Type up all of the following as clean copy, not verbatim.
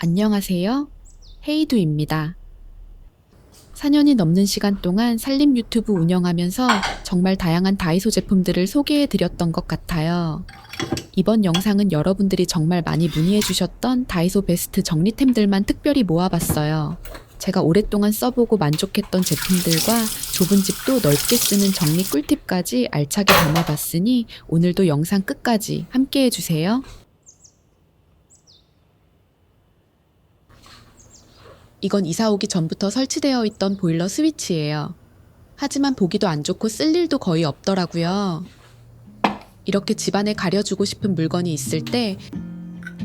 안녕하세요. 헤이두입니다. 4년이 넘는 시간 동안 살림 유튜브 운영하면서 정말 다양한 다이소 제품들을 소개해 드렸던 것 같아요. 이번 영상은 여러분들이 정말 많이 문의해 주셨던 다이소 베스트 정리템들만 특별히 모아봤어요. 제가 오랫동안 써보고 만족했던 제품들과 좁은 집도 넓게 쓰는 정리 꿀팁까지 알차게 담아봤으니 오늘도 영상 끝까지 함께 해주세요. 이건 이사 오기 전부터 설치되어 있던 보일러 스위치예요. 하지만 보기도 안 좋고 쓸 일도 거의 없더라고요. 이렇게 집안에 가려주고 싶은 물건이 있을 때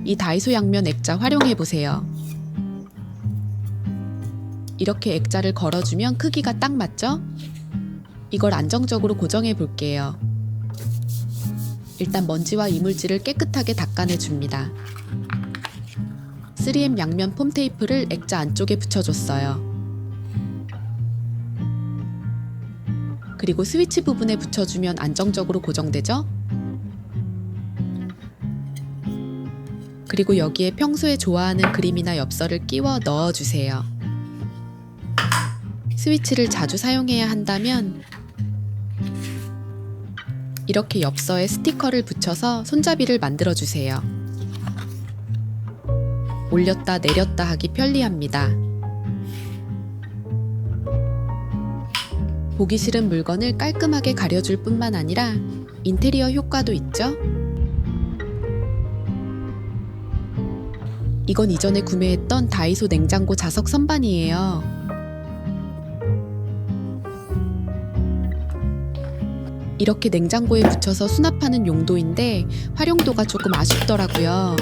이 다이소 양면 액자 활용해보세요. 이렇게 액자를 걸어주면 크기가 딱 맞죠? 이걸 안정적으로 고정해 볼게요. 일단 먼지와 이물질을 깨끗하게 닦아내줍니다. 3M 양면 폼 테이프를 액자 안쪽에 붙여줬어요. 그리고 스위치 부분에 붙여주면 안정적으로 고정되죠? 그리고 여기에 평소에 좋아하는 그림이나 엽서를 끼워 넣어주세요. 스위치를 자주 사용해야 한다면 이렇게 엽서에 스티커를 붙여서 손잡이를 만들어주세요. 올렸다 내렸다 하기 편리합니다. 보기 싫은 물건을 깔끔하게 가려줄 뿐만 아니라 인테리어 효과도 있죠? 이건 이전에 구매했던 다이소 냉장고 자석 선반이에요. 이렇게 냉장고에 붙여서 수납하는 용도인데 활용도가 조금 아쉽더라고요.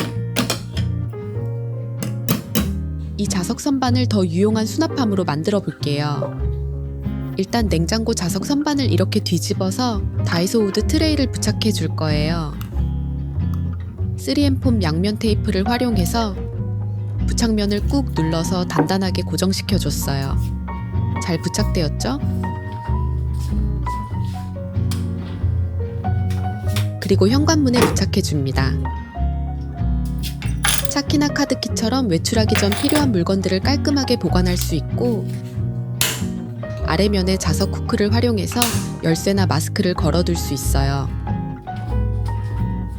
이 자석 선반을 더 유용한 수납함으로 만들어 볼게요. 일단 냉장고 자석 선반을 이렇게 뒤집어서 다이소 우드 트레이를 부착해 줄 거예요. 3M 폼 양면 테이프를 활용해서 부착면을 꾹 눌러서 단단하게 고정시켜 줬어요. 잘 부착되었죠? 그리고 현관문에 부착해 줍니다. 차키나 카드키처럼 외출하기 전 필요한 물건들을 깔끔하게 보관할 수 있고 아래면에 자석 후크를 활용해서 열쇠나 마스크를 걸어둘 수 있어요.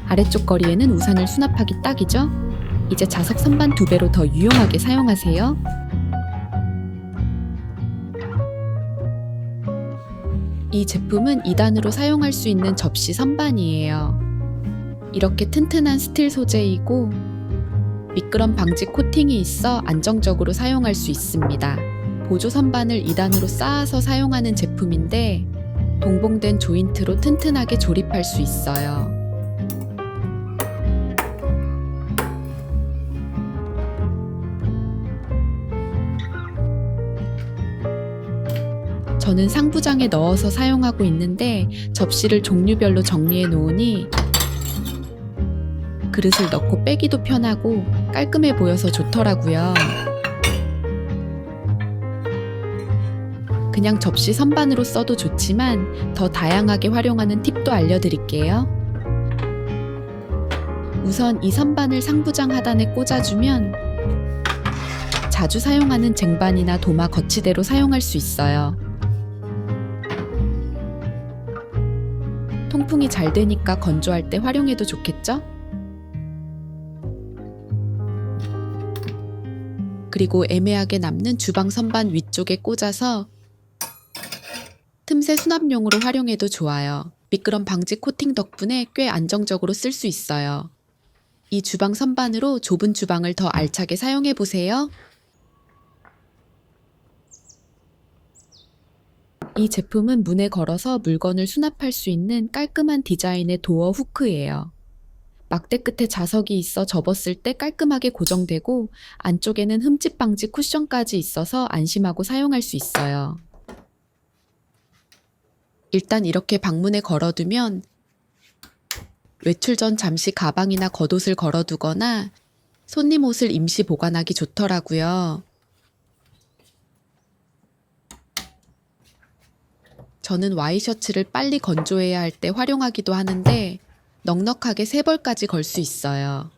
아래쪽 거리에는 우산을 수납하기 딱이죠? 이제 자석 선반 2배로 더 유용하게 사용하세요. 이 제품은 2단으로 사용할 수 있는 접시 선반이에요. 이렇게 튼튼한 스틸 소재이고 미끄럼 방지 코팅이 있어 안정적으로 사용할 수 있습니다. 보조 선반을 2단으로 쌓아서 사용하는 제품인데 동봉된 조인트로 튼튼하게 조립할 수 있어요. 저는 상부장에 넣어서 사용하고 있는데 접시를 종류별로 정리해 놓으니 그릇을 넣고 빼기도 편하고 깔끔해 보여서 좋더라고요. 그냥 접시 선반으로 써도 좋지만 더 다양하게 활용하는 팁도 알려드릴게요. 우선 이 선반을 상부장 하단에 꽂아주면 자주 사용하는 쟁반이나 도마 거치대로 사용할 수 있어요. 통풍이 잘 되니까 건조할 때 활용해도 좋겠죠? 그리고 애매하게 남는 주방 선반 위쪽에 꽂아서 틈새 수납용으로 활용해도 좋아요. 미끄럼 방지 코팅 덕분에 꽤 안정적으로 쓸 수 있어요. 이 주방 선반으로 좁은 주방을 더 알차게 사용해 보세요. 이 제품은 문에 걸어서 물건을 수납할 수 있는 깔끔한 디자인의 도어 후크예요. 막대 끝에 자석이 있어 접었을 때 깔끔하게 고정되고 안쪽에는 흠집 방지 쿠션까지 있어서 안심하고 사용할 수 있어요. 일단 이렇게 방문에 걸어두면 외출 전 잠시 가방이나 겉옷을 걸어두거나 손님 옷을 임시 보관하기 좋더라고요. 저는 와이셔츠를 빨리 건조해야 할 때 활용하기도 하는데 넉넉하게 3벌까지 걸 수 있어요.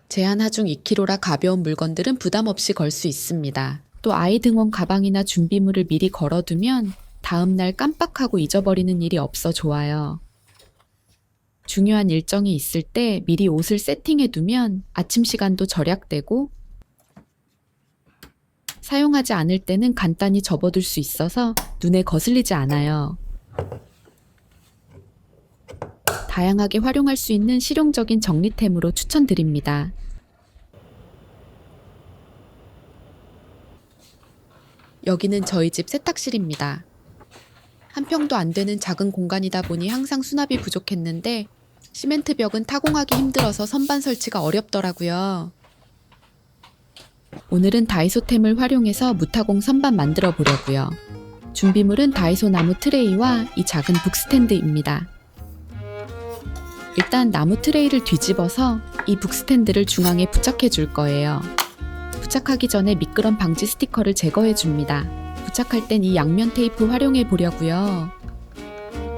제한 하중 2kg라 가벼운 물건들은 부담 없이 걸 수 있습니다. 또 아이 등원 가방이나 준비물을 미리 걸어두면 다음날 깜빡하고 잊어버리는 일이 없어 좋아요. 중요한 일정이 있을 때 미리 옷을 세팅해두면 아침 시간도 절약되고 사용하지 않을 때는 간단히 접어둘 수 있어서 눈에 거슬리지 않아요. 다양하게 활용할 수 있는 실용적인 정리템으로 추천드립니다. 여기는 저희 집 세탁실입니다. 한 평도 안 되는 작은 공간이다 보니 항상 수납이 부족했는데 시멘트 벽은 타공하기 힘들어서 선반 설치가 어렵더라고요. 오늘은 다이소템을 활용해서 무타공 선반 만들어 보려고요. 준비물은 다이소 나무 트레이와 이 작은 북스탠드입니다. 일단 나무 트레이를 뒤집어서 이 북스탠드를 중앙에 부착해 줄 거예요. 부착하기 전에 미끄럼 방지 스티커를 제거해 줍니다. 부착할 땐 이 양면 테이프 활용해 보려고요.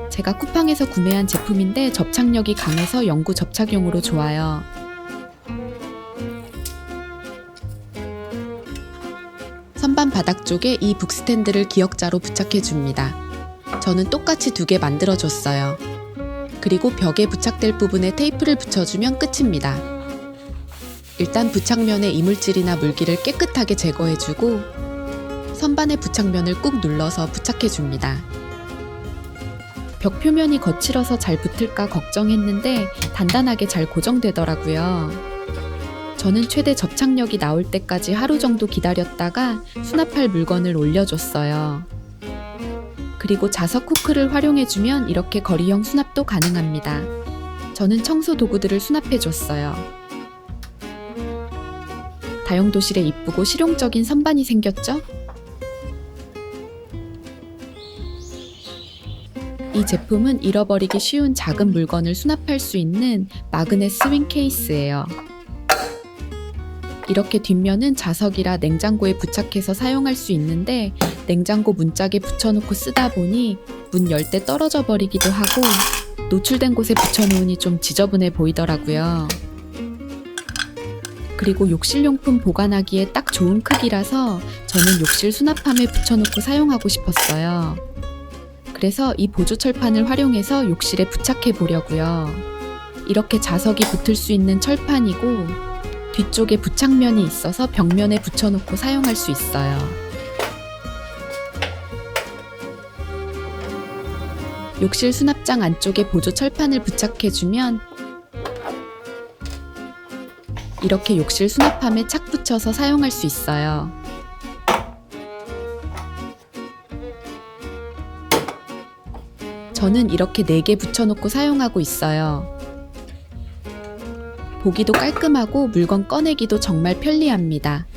제가 쿠팡에서 구매한 제품인데 접착력이 강해서 영구 접착용으로 좋아요. 선반 바닥 쪽에 이 북스탠드를 기역자로 부착해 줍니다. 저는 똑같이 2개 만들어 줬어요. 그리고 벽에 부착될 부분에 테이프를 붙여주면 끝입니다. 일단 부착면의 이물질이나 물기를 깨끗하게 제거해주고 선반의 부착면을 꾹 눌러서 부착해줍니다. 벽 표면이 거칠어서 잘 붙을까 걱정했는데 단단하게 잘 고정되더라고요. 저는 최대 접착력이 나올 때까지 하루 정도 기다렸다가 수납할 물건을 올려줬어요. 그리고 자석 후크를 활용해주면 이렇게 거리형 수납도 가능합니다. 저는 청소 도구들을 수납해줬어요. 다용도실에 이쁘고 실용적인 선반이 생겼죠? 이 제품은 잃어버리기 쉬운 작은 물건을 수납할 수 있는 마그넷 스윙 케이스예요. 이렇게 뒷면은 자석이라 냉장고에 부착해서 사용할 수 있는데 냉장고 문짝에 붙여놓고 쓰다 보니 문 열 때 떨어져 버리기도 하고 노출된 곳에 붙여놓으니 좀 지저분해 보이더라고요. 그리고 욕실용품 보관하기에 딱 좋은 크기라서 저는 욕실 수납함에 붙여놓고 사용하고 싶었어요. 그래서 이 보조 철판을 활용해서 욕실에 부착해 보려고요. 이렇게 자석이 붙을 수 있는 철판이고 뒤쪽에 부착면이 있어서 벽면에 붙여놓고 사용할 수 있어요. 욕실 수납장 안쪽에 보조 철판을 부착해주면 이렇게 욕실 수납함에 착 붙여서 사용할 수 있어요. 저는 이렇게 4개 붙여놓고 사용하고 있어요. 보기도 깔끔하고 물건 꺼내기도 정말 편리합니다.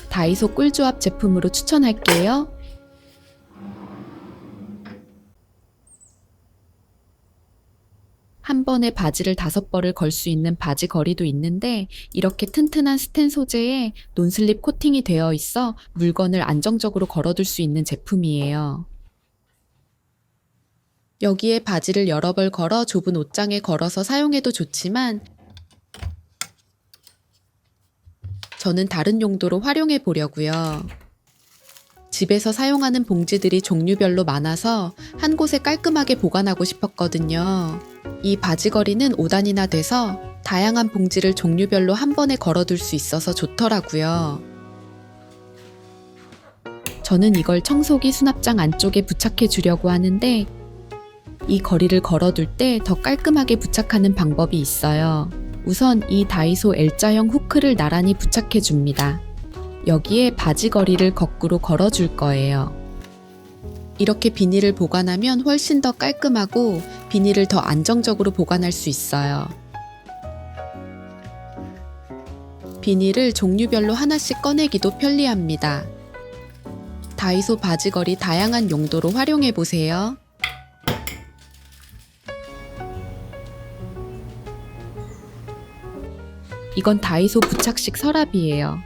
다이소 꿀조합 제품으로 추천할게요. 한 번에 바지를 5벌을 걸 수 있는 바지 거리도 있는데 이렇게 튼튼한 스텐 소재에 논슬립 코팅이 되어 있어 물건을 안정적으로 걸어둘 수 있는 제품이에요. 여기에 바지를 여러 벌 걸어 좁은 옷장에 걸어서 사용해도 좋지만 저는 다른 용도로 활용해 보려고요. 집에서 사용하는 봉지들이 종류별로 많아서 한 곳에 깔끔하게 보관하고 싶었거든요. 이 바지걸이는 5단이나 돼서 다양한 봉지를 종류별로 한 번에 걸어둘 수 있어서 좋더라고요. 저는 이걸 청소기 수납장 안쪽에 부착해 주려고 하는데 이 거리를 걸어둘 때 더 깔끔하게 부착하는 방법이 있어요. 우선 이 다이소 L자형 후크를 나란히 부착해 줍니다. 여기에 바지 거리를 거꾸로 걸어줄 거예요. 이렇게 비닐을 보관하면 훨씬 더 깔끔하고 비닐을 더 안정적으로 보관할 수 있어요. 비닐을 종류별로 하나씩 꺼내기도 편리합니다. 다이소 바지걸이 다양한 용도로 활용해 보세요. 이건 다이소 부착식 서랍이에요.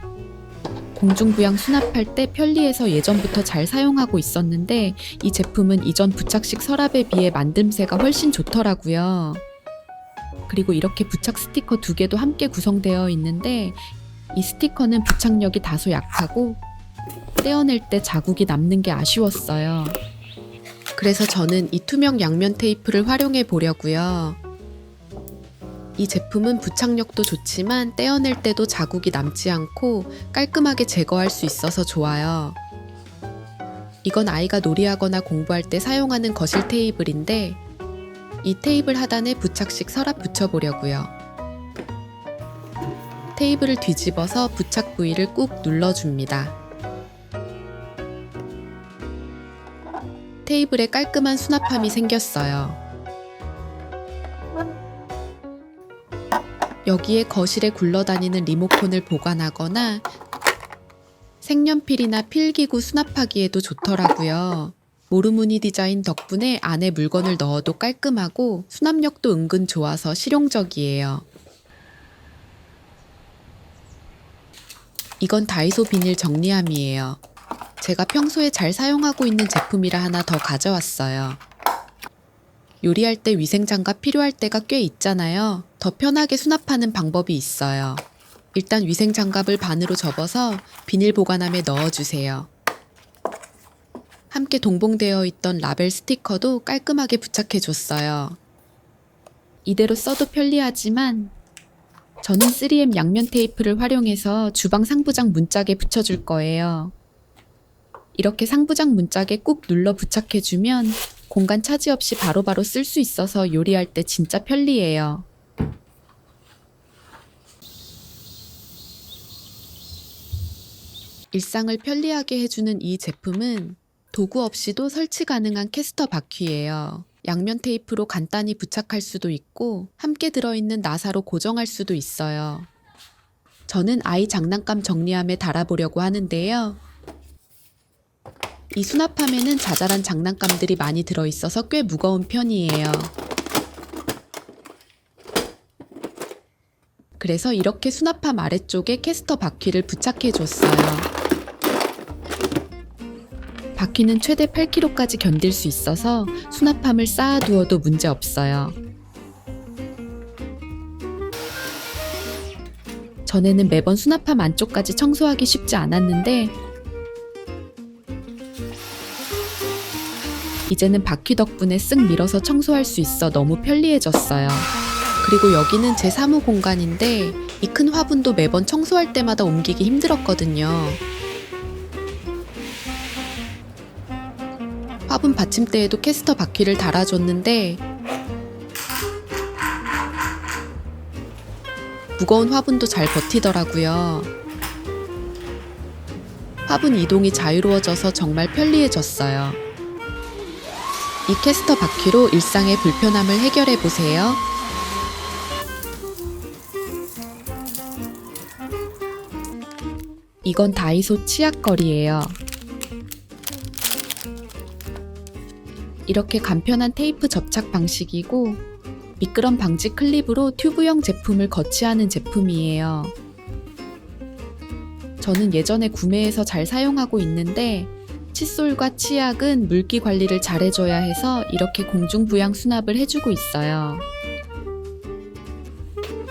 공중부양 수납할 때 편리해서 예전부터 잘 사용하고 있었는데 이 제품은 이전 부착식 서랍에 비해 만듦새가 훨씬 좋더라고요. 그리고 이렇게 부착 스티커 2개도 함께 구성되어 있는데 이 스티커는 부착력이 다소 약하고 떼어낼 때 자국이 남는 게 아쉬웠어요. 그래서 저는 이 투명 양면 테이프를 활용해 보려고요. 이 제품은 부착력도 좋지만 떼어낼 때도 자국이 남지 않고 깔끔하게 제거할 수 있어서 좋아요. 이건 아이가 놀이하거나 공부할 때 사용하는 거실 테이블인데 이 테이블 하단에 부착식 서랍 붙여보려고요. 테이블을 뒤집어서 부착 부위를 꾹 눌러줍니다. 테이블에 깔끔한 수납함이 생겼어요. 여기에 거실에 굴러다니는 리모컨을 보관하거나 색연필이나 필기구 수납하기에도 좋더라고요. 모루무늬 디자인 덕분에 안에 물건을 넣어도 깔끔하고 수납력도 은근 좋아서 실용적이에요. 이건 다이소 비닐 정리함이에요. 제가 평소에 잘 사용하고 있는 제품이라 하나 더 가져왔어요. 요리할 때 위생장갑 필요할 때가 꽤 있잖아요. 더 편하게 수납하는 방법이 있어요. 일단 위생장갑을 반으로 접어서 비닐 보관함에 넣어주세요. 함께 동봉되어 있던 라벨 스티커도 깔끔하게 부착해줬어요. 이대로 써도 편리하지만 저는 3M 양면 테이프를 활용해서 주방 상부장 문짝에 붙여줄 거예요. 이렇게 상부장 문짝에 꾹 눌러 부착해주면 공간 차지 없이 바로바로 쓸 수 있어서 요리할 때 진짜 편리해요. 일상을 편리하게 해주는 이 제품은 도구 없이도 설치 가능한 캐스터 바퀴예요. 양면 테이프로 간단히 부착할 수도 있고 함께 들어있는 나사로 고정할 수도 있어요. 저는 아이 장난감 정리함에 달아보려고 하는데요. 이 수납함에는 자잘한 장난감들이 많이 들어있어서 꽤 무거운 편이에요. 그래서 이렇게 수납함 아래쪽에 캐스터 바퀴를 부착해줬어요. 바퀴는 최대 8kg까지 견딜 수 있어서 수납함을 쌓아두어도 문제 없어요. 전에는 매번 수납함 안쪽까지 청소하기 쉽지 않았는데 이제는 바퀴 덕분에 쓱 밀어서 청소할 수 있어 너무 편리해졌어요. 그리고 여기는 제 사무 공간인데 이 큰 화분도 매번 청소할 때마다 옮기기 힘들었거든요. 화분 받침대에도 캐스터 바퀴를 달아줬는데 무거운 화분도 잘 버티더라고요. 화분 이동이 자유로워져서 정말 편리해졌어요. 이 캐스터 바퀴로 일상의 불편함을 해결해 보세요. 이건 다이소 치약거리예요. 이렇게 간편한 테이프 접착 방식이고 미끄럼 방지 클립으로 튜브형 제품을 거치하는 제품이에요. 저는 예전에 구매해서 잘 사용하고 있는데 칫솔과 치약은 물기 관리를 잘 해줘야 해서 이렇게 공중부양 수납을 해주고 있어요.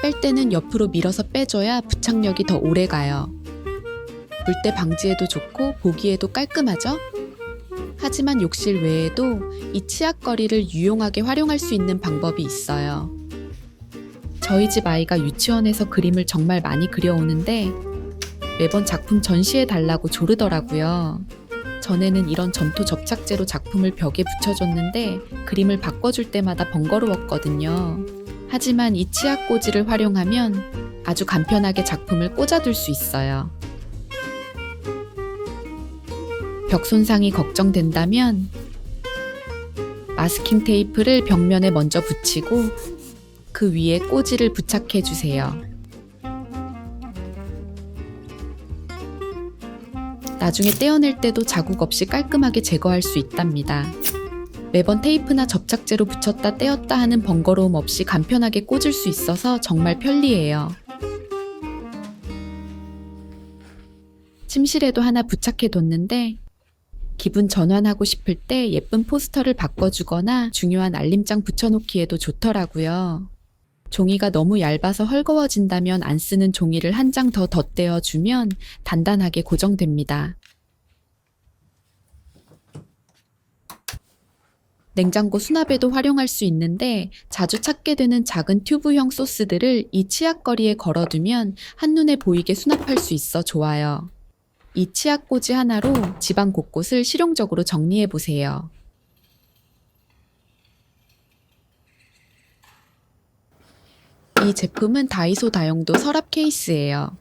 뺄 때는 옆으로 밀어서 빼줘야 부착력이 더 오래 가요. 물때 방지에도 좋고 보기에도 깔끔하죠? 하지만 욕실 외에도 이 치약거리를 유용하게 활용할 수 있는 방법이 있어요. 저희 집 아이가 유치원에서 그림을 정말 많이 그려오는데 매번 작품 전시해 달라고 조르더라고요. 전에는 이런 점토 접착제로 작품을 벽에 붙여줬는데 그림을 바꿔줄 때마다 번거로웠거든요. 하지만 이 치약 꽂이를 활용하면 아주 간편하게 작품을 꽂아둘 수 있어요. 벽 손상이 걱정된다면 마스킹 테이프를 벽면에 먼저 붙이고 그 위에 꽂이를 부착해 주세요. 나중에 떼어낼 때도 자국 없이 깔끔하게 제거할 수 있답니다. 매번 테이프나 접착제로 붙였다 떼었다 하는 번거로움 없이 간편하게 꽂을 수 있어서 정말 편리해요. 침실에도 하나 부착해 뒀는데 기분 전환하고 싶을 때 예쁜 포스터를 바꿔주거나 중요한 알림장 붙여놓기에도 좋더라고요. 종이가 너무 얇아서 헐거워진다면 안 쓰는 종이를 한 장 더 덧대어 주면 단단하게 고정됩니다. 냉장고 수납에도 활용할 수 있는데 자주 찾게 되는 작은 튜브형 소스들을 이 치약거리에 걸어두면 한눈에 보이게 수납할 수 있어 좋아요. 이 치약꽂이 하나로 집안 곳곳을 실용적으로 정리해 보세요. 이 제품은 다이소 다용도 서랍 케이스예요.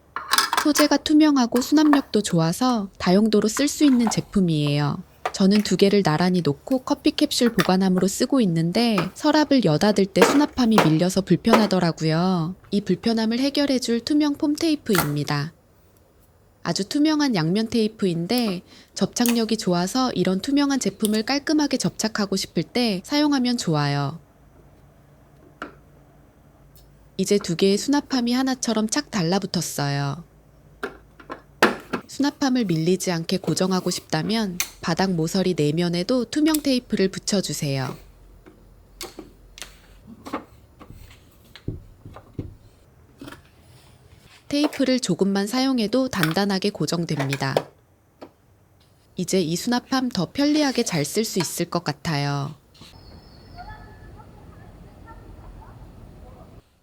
소재가 투명하고 수납력도 좋아서 다용도로 쓸 수 있는 제품이에요. 저는 2개를 나란히 놓고 커피 캡슐 보관함으로 쓰고 있는데 서랍을 여닫을 때 수납함이 밀려서 불편하더라고요. 이 불편함을 해결해줄 투명 폼 테이프입니다. 아주 투명한 양면 테이프인데 접착력이 좋아서 이런 투명한 제품을 깔끔하게 접착하고 싶을 때 사용하면 좋아요. 이제 2개의 수납함이 하나처럼 착 달라붙었어요. 수납함을 밀리지 않게 고정하고 싶다면 바닥 모서리 내면에도 투명 테이프를 붙여주세요. 테이프를 조금만 사용해도 단단하게 고정됩니다. 이제 이 수납함 더 편리하게 잘 쓸 수 있을 것 같아요.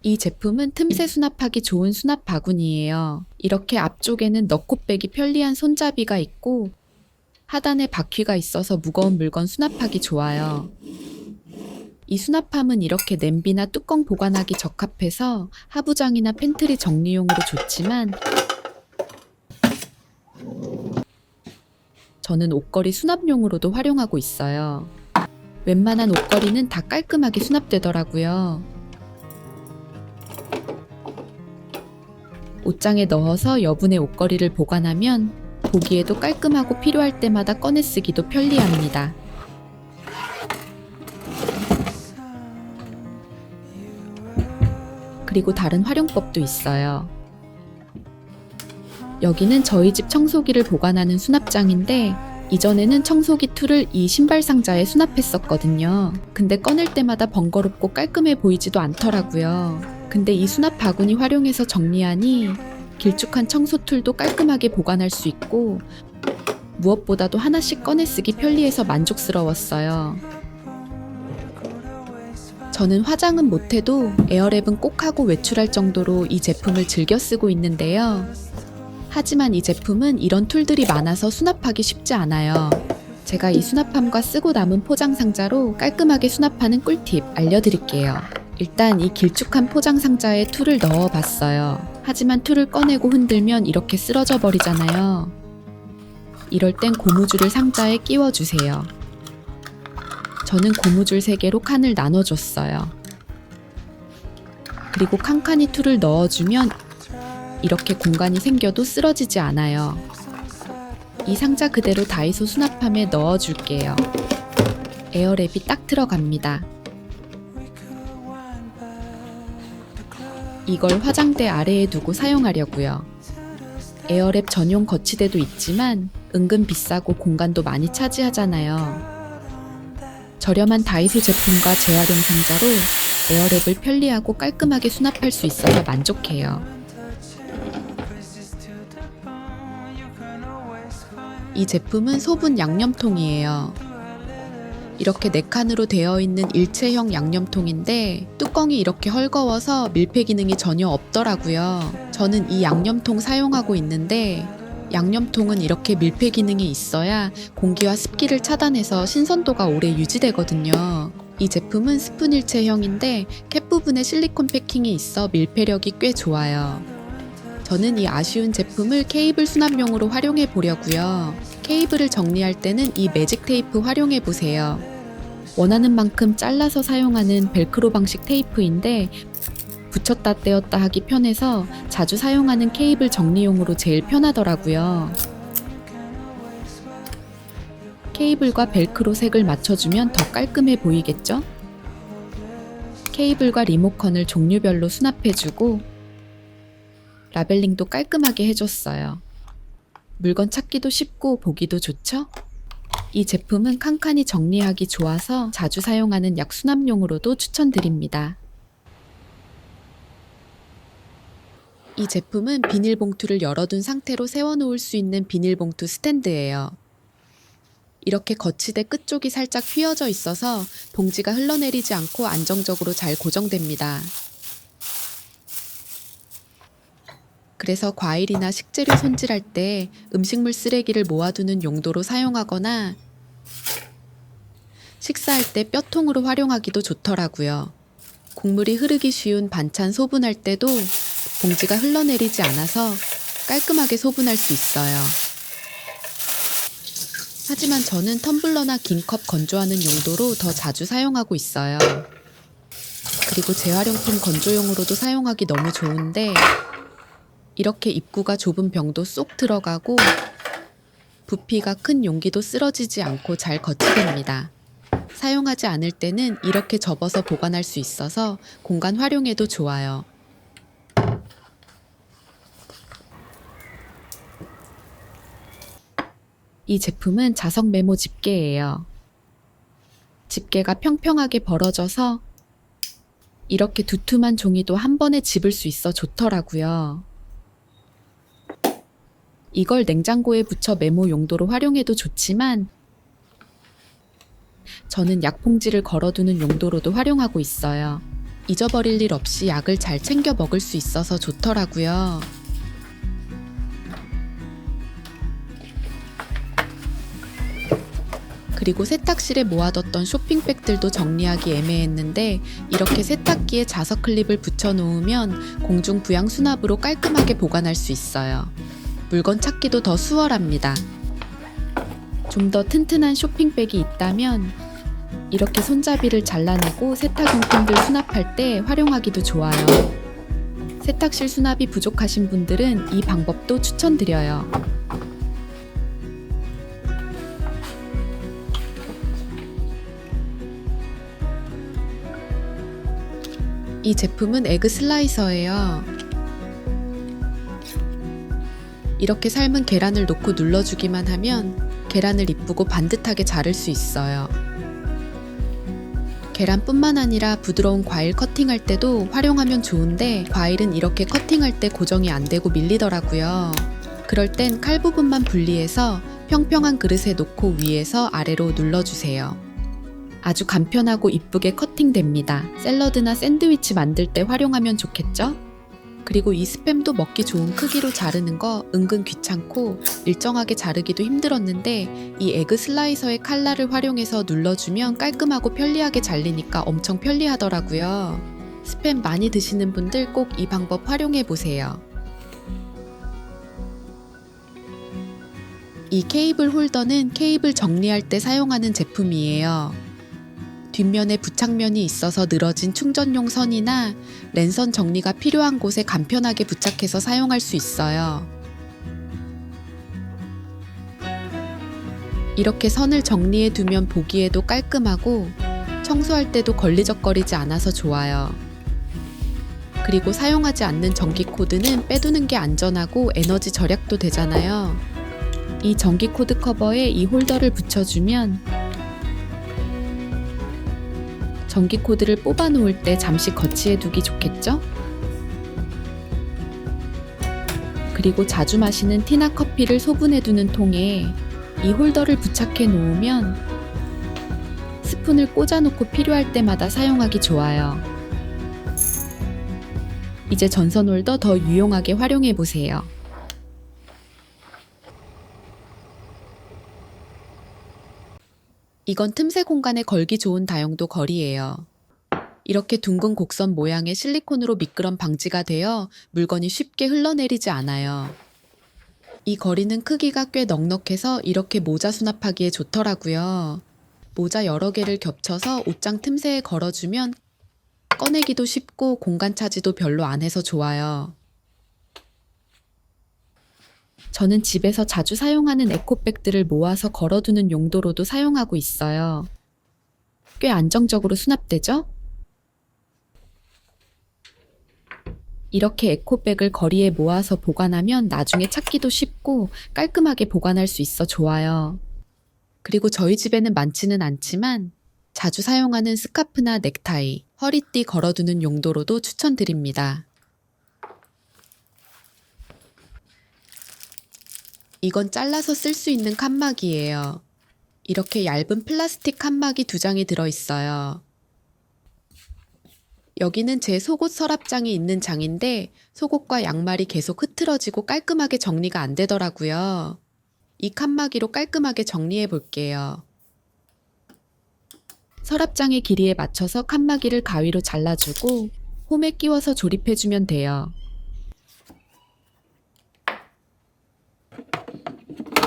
이 제품은 틈새 수납하기 좋은 수납 바구니예요. 이렇게 앞쪽에는 넣고 빼기 편리한 손잡이가 있고 하단에 바퀴가 있어서 무거운 물건 수납하기 좋아요. 이 수납함은 이렇게 냄비나 뚜껑 보관하기 적합해서 하부장이나 팬트리 정리용으로 좋지만 저는 옷걸이 수납용으로도 활용하고 있어요. 웬만한 옷걸이는 다 깔끔하게 수납되더라고요. 옷장에 넣어서 여분의 옷걸이를 보관하면 보기에도 깔끔하고 필요할 때마다 꺼내 쓰기도 편리합니다. 그리고 다른 활용법도 있어요. 여기는 저희 집 청소기를 보관하는 수납장인데 이전에는 청소기 툴을 이 신발 상자에 수납했었거든요. 근데 꺼낼 때마다 번거롭고 깔끔해 보이지도 않더라고요. 근데 이 수납 바구니 활용해서 정리하니 길쭉한 청소 툴도 깔끔하게 보관할 수 있고 무엇보다도 하나씩 꺼내 쓰기 편리해서 만족스러웠어요. 저는 화장은 못해도 에어랩은 꼭 하고 외출할 정도로 이 제품을 즐겨 쓰고 있는데요. 하지만 이 제품은 이런 툴들이 많아서 수납하기 쉽지 않아요. 제가 이 수납함과 쓰고 남은 포장 상자로 깔끔하게 수납하는 꿀팁 알려드릴게요. 일단 이 길쭉한 포장 상자에 툴을 넣어 봤어요. 하지만 툴을 꺼내고 흔들면 이렇게 쓰러져 버리잖아요. 이럴 땐 고무줄을 상자에 끼워주세요. 저는 고무줄 3개로 칸을 나눠줬어요. 그리고 칸칸이 툴을 넣어주면 이렇게 공간이 생겨도 쓰러지지 않아요. 이 상자 그대로 다이소 수납함에 넣어줄게요. 에어랩이 딱 들어갑니다. 이걸 화장대 아래에 두고 사용하려고요. 에어랩 전용 거치대도 있지만 은근 비싸고 공간도 많이 차지하잖아요. 저렴한 다이소 제품과 재활용 상자로 에어랩을 편리하고 깔끔하게 수납할 수 있어서 만족해요. 이 제품은 소분 양념통이에요. 이렇게 4칸으로 되어 있는 일체형 양념통인데 뚜껑이 이렇게 헐거워서 밀폐 기능이 전혀 없더라고요. 저는 이 양념통 사용하고 있는데 양념통은 이렇게 밀폐 기능이 있어야 공기와 습기를 차단해서 신선도가 오래 유지되거든요. 이 제품은 스푼 일체형인데 캡 부분에 실리콘 패킹이 있어 밀폐력이 꽤 좋아요. 저는 이 아쉬운 제품을 케이블 수납용으로 활용해 보려고요. 케이블을 정리할 때는 이 매직 테이프 활용해 보세요. 원하는 만큼 잘라서 사용하는 벨크로 방식 테이프인데 붙였다 떼었다 하기 편해서 자주 사용하는 케이블 정리용으로 제일 편하더라고요. 케이블과 벨크로 색을 맞춰주면 더 깔끔해 보이겠죠? 케이블과 리모컨을 종류별로 수납해주고 라벨링도 깔끔하게 해줬어요. 물건 찾기도 쉽고 보기도 좋죠? 이 제품은 칸칸이 정리하기 좋아서 자주 사용하는 약 수납용으로도 추천드립니다. 이 제품은 비닐봉투를 열어둔 상태로 세워놓을 수 있는 비닐봉투 스탠드예요. 이렇게 거치대 끝쪽이 살짝 휘어져 있어서 봉지가 흘러내리지 않고 안정적으로 잘 고정됩니다. 그래서 과일이나 식재료 손질할 때 음식물 쓰레기를 모아두는 용도로 사용하거나 식사할 때 뼈통으로 활용하기도 좋더라고요. 국물이 흐르기 쉬운 반찬 소분할 때도 봉지가 흘러내리지 않아서 깔끔하게 소분할 수 있어요. 하지만 저는 텀블러나 긴 컵 건조하는 용도로 더 자주 사용하고 있어요. 그리고 재활용품 건조용으로도 사용하기 너무 좋은데 이렇게 입구가 좁은 병도 쏙 들어가고 부피가 큰 용기도 쓰러지지 않고 잘 거치됩니다. 사용하지 않을 때는 이렇게 접어서 보관할 수 있어서 공간 활용에도 좋아요. 이 제품은 자석 메모 집게예요. 집게가 평평하게 벌어져서 이렇게 두툼한 종이도 한 번에 집을 수 있어 좋더라고요. 이걸 냉장고에 붙여 메모 용도로 활용해도 좋지만 저는 약봉지를 걸어두는 용도로도 활용하고 있어요. 잊어버릴 일 없이 약을 잘 챙겨 먹을 수 있어서 좋더라고요. 그리고 세탁실에 모아뒀던 쇼핑백들도 정리하기 애매했는데 이렇게 세탁기에 자석 클립을 붙여 놓으면 공중 부양 수납으로 깔끔하게 보관할 수 있어요. 물건 찾기도 더 수월합니다. 좀 더 튼튼한 쇼핑백이 있다면 이렇게 손잡이를 잘라내고 세탁용품들 수납할 때 활용하기도 좋아요. 세탁실 수납이 부족하신 분들은 이 방법도 추천드려요. 이 제품은 에그 슬라이서예요. 이렇게 삶은 계란을 놓고 눌러주기만 하면 계란을 이쁘고 반듯하게 자를 수 있어요. 계란뿐만 아니라 부드러운 과일 커팅할 때도 활용하면 좋은데 과일은 이렇게 커팅할 때 고정이 안 되고 밀리더라고요. 그럴 땐 칼 부분만 분리해서 평평한 그릇에 놓고 위에서 아래로 눌러주세요. 아주 간편하고 이쁘게 커팅됩니다. 샐러드나 샌드위치 만들 때 활용하면 좋겠죠? 그리고 이 스팸도 먹기 좋은 크기로 자르는 거 은근 귀찮고 일정하게 자르기도 힘들었는데 이 에그 슬라이서의 칼날을 활용해서 눌러주면 깔끔하고 편리하게 잘리니까 엄청 편리하더라고요. 스팸 많이 드시는 분들 꼭 이 방법 활용해 보세요. 이 케이블 홀더는 케이블 정리할 때 사용하는 제품이에요. 뒷면에 부착면이 있어서 늘어진 충전용 선이나 랜선 정리가 필요한 곳에 간편하게 부착해서 사용할 수 있어요. 이렇게 선을 정리해 두면 보기에도 깔끔하고 청소할 때도 걸리적거리지 않아서 좋아요. 그리고 사용하지 않는 전기 코드는 빼두는 게 안전하고 에너지 절약도 되잖아요. 이 전기 코드 커버에 이 홀더를 붙여주면 전기 코드를 뽑아 놓을 때 잠시 거치해 두기 좋겠죠? 그리고 자주 마시는 티나 커피를 소분해 두는 통에 이 홀더를 부착해 놓으면 스푼을 꽂아 놓고 필요할 때마다 사용하기 좋아요. 이제 전선 홀더 더 유용하게 활용해 보세요. 이건 틈새 공간에 걸기 좋은 다용도 거리예요. 이렇게 둥근 곡선 모양의 실리콘으로 미끄럼 방지가 되어 물건이 쉽게 흘러내리지 않아요. 이 거리는 크기가 꽤 넉넉해서 이렇게 모자 수납하기에 좋더라고요. 모자 여러 개를 겹쳐서 옷장 틈새에 걸어주면 꺼내기도 쉽고 공간 차지도 별로 안 해서 좋아요. 저는 집에서 자주 사용하는 에코백들을 모아서 걸어두는 용도로도 사용하고 있어요. 꽤 안정적으로 수납되죠? 이렇게 에코백을 거리에 모아서 보관하면 나중에 찾기도 쉽고 깔끔하게 보관할 수 있어 좋아요. 그리고 저희 집에는 많지는 않지만 자주 사용하는 스카프나 넥타이, 허리띠 걸어두는 용도로도 추천드립니다. 이건 잘라서 쓸 수 있는 칸막이에요. 이렇게 얇은 플라스틱 칸막이 2장이 들어있어요. 여기는 제 속옷 서랍장이 있는 장인데 속옷과 양말이 계속 흐트러지고 깔끔하게 정리가 안 되더라고요. 이 칸막이로 깔끔하게 정리해 볼게요. 서랍장의 길이에 맞춰서 칸막이를 가위로 잘라주고 홈에 끼워서 조립해주면 돼요.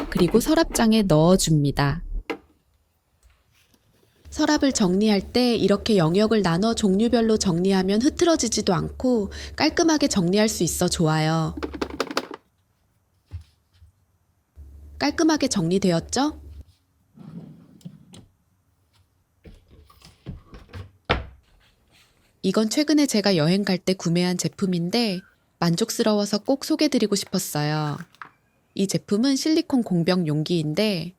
그리고 서랍장에 넣어줍니다. 서랍을 정리할 때 이렇게 영역을 나눠 종류별로 정리하면 흐트러지지도 않고 깔끔하게 정리할 수 있어 좋아요. 깔끔하게 정리되었죠? 이건 최근에 제가 여행 갈 때 구매한 제품인데 만족스러워서 꼭 소개드리고 싶었어요. 이 제품은 실리콘 공병 용기인데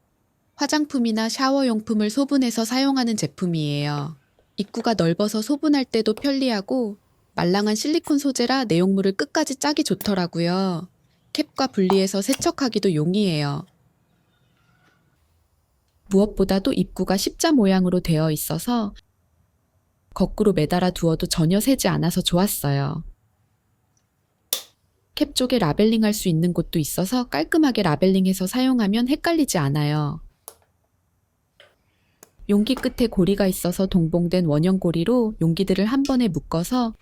화장품이나 샤워용품을 소분해서 사용하는 제품이에요. 입구가 넓어서 소분할 때도 편리하고 말랑한 실리콘 소재라 내용물을 끝까지 짜기 좋더라고요. 캡과 분리해서 세척하기도 용이해요. 무엇보다도 입구가 십자 모양으로 되어 있어서 거꾸로 매달아 두어도 전혀 새지 않아서 좋았어요. 캡 쪽에 라벨링할 수 있는 곳도 있어서 깔끔하게 라벨링해서 사용하면 헷갈리지 않아요. 용기 끝에 고리가 있어서 동봉된 원형 고리로 용기들을 한 번에 묶어서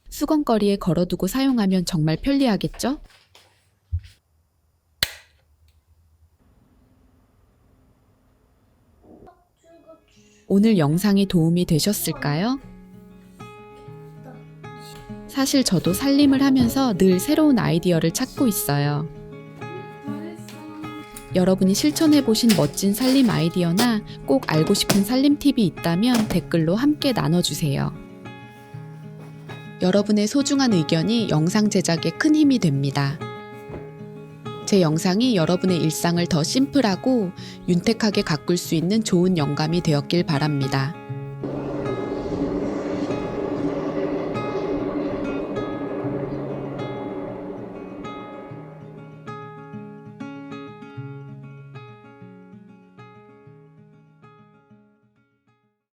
수건거리에 걸어두고 사용하면 정말 편리하겠죠? 오늘 영상이 도움이 되셨을까요? 사실 저도 살림을 하면서 늘 새로운 아이디어를 찾고 있어요. 여러분이 실천해보신 멋진 살림 아이디어나 꼭 알고 싶은 살림 팁이 있다면 댓글로 함께 나눠주세요. 여러분의 소중한 의견이 영상 제작에 큰 힘이 됩니다. 제 영상이 여러분의 일상을 더 심플하고 윤택하게 가꿀 수 있는 좋은 영감이 되었길 바랍니다.